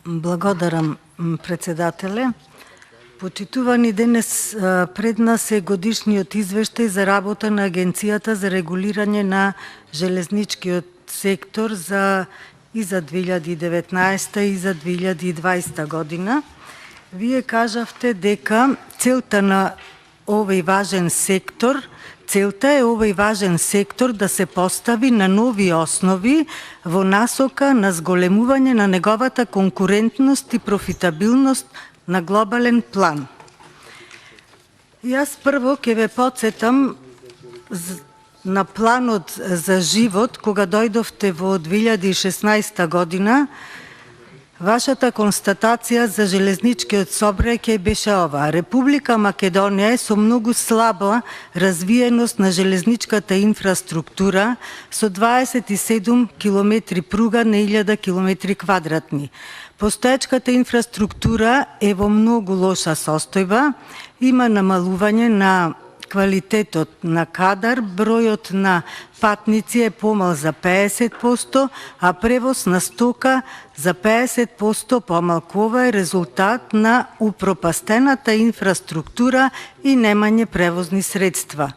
Благодарам, председателе. Почитувани, денес пред нас е годишниот извештај за работа на Агенцијата за регулирање на железничкиот сектор и за 2019 и за 2020 година. Вие кажавте дека целта е овој важен сектор да се постави на нови основи во насока на зголемување на неговата конкурентност и профитабилност на глобален план. Јас прво ќе ве потсетам на планот за живот кога дојдовте во 2016 година. Вашата констатација за железничкиот сообраќај беше ова: Република Македонија е со многу слаба развиеност на железничката инфраструктура со 27 километри пруга на 1000 километри квадратни. Постоечката инфраструктура е во многу лоша состојба, има намалување на квалитетот на кадар, бројот на патници е помал за 50%, а превоз на стока за 50% помалку. Ова е резултат на упропастената инфраструктура и немање превозни средства.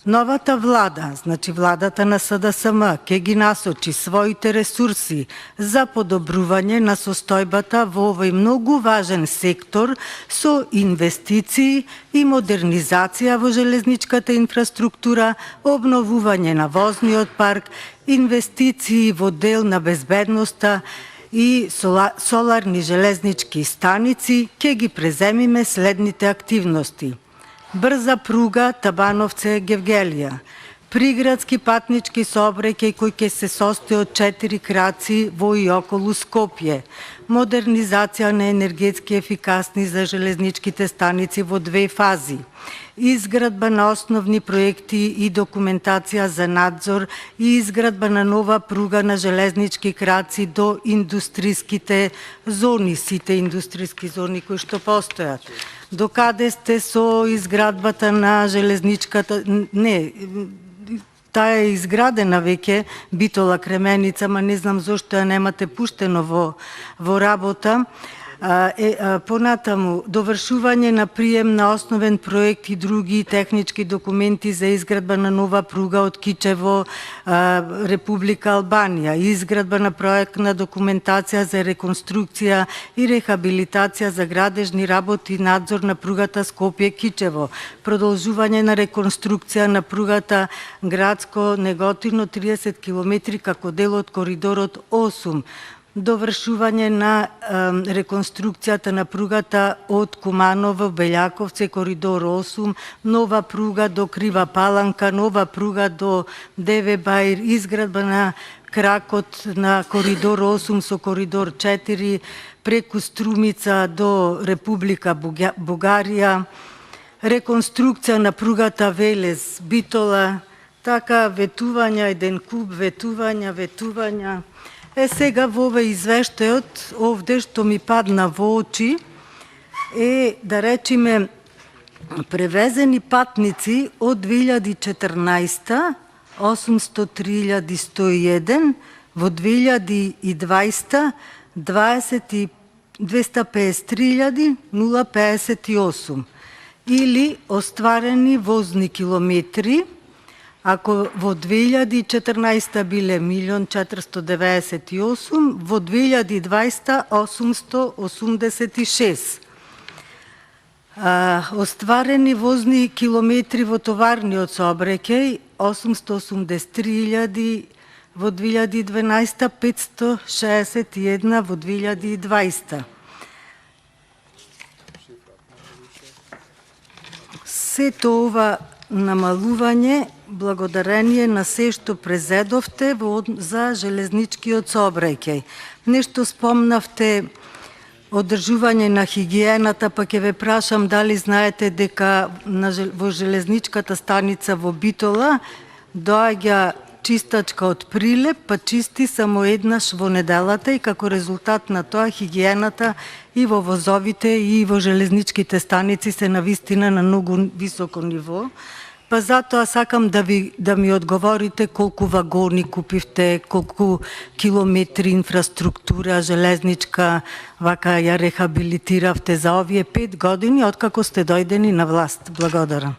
Новата влада, значи владата на СДСМ, ќе ги насочи своите ресурси за подобрување на состојбата во овој многу важен сектор со инвестиции и модернизација во железничката инфраструктура, обновување на возниот парк, инвестиции во дел на безбедноста и соларни железнички станици. Ќе ги преземиме следните активности: брза пруга Табановце-Гевгелија, приградски патнички сообраќај кој ќе се состои од 4 краци во и околу Скопје, модернизација на енергетски ефикасни за железничките станици во 2 фази, изградба на основни проекти и документација за надзор и изградба на нова пруга на железнички краци до индустриските зони, сите индустријски зони кои што постојат. Докаде сте со изградбата на железничката? Не, таа е изградена веќе, Битола Кременица, ма не знам зошто ја немате пуштено во работа. Понатаму, довршување на прием на основен проект и други технички документи за изградба на нова пруга од Кичево, Република Албанија, изградба на проектна документација за реконструкција и рехабилитација за градежни работи и надзор на пругата Скопје-Кичево, продолжување на реконструкција на пругата Градско-Неготино 30 км како дел од коридорот 8, довршување на реконструкцијата на пругата од Куманово, Белјаковце, коридор 8, нова пруга до Крива Паланка, нова пруга до Деве Баир, изградба на кракот на коридор 8 со коридор 4, преку Струмица до Република Бугарија, реконструкција на пругата Велес, Битола, така ветувања, еден куп ветувања. Сега во овој извештајот, овде што ми падна во очи е, да речеме, превезени патници од 2014 803.101, во 2020 253.058, или остварени возни километри. Ако во 2014 биле 1.498.000, во 2020 886. Остварени возни километри во товарниот сообраќај 883.000 во 2012, 561 во 2020. Сето ова намалување благодарение на се што презедовте за железничкиот сообраќај. Нешто спомнавте одржување на хигиената, па ќе ве прашам дали знаете дека во железничката станица во Битола доаѓа чистачка од Прилеп, па чисти само еднаш во неделата и како резултат на тоа хигиената и во возовите и во железничките станици се навистина на многу високо ниво. Па затоа сакам да ми одговорите колку вагони купивте, колку километри инфраструктура железничка вака ја рехабилитиравте за овие 5 години откако сте дојдени на власт. Благодарам.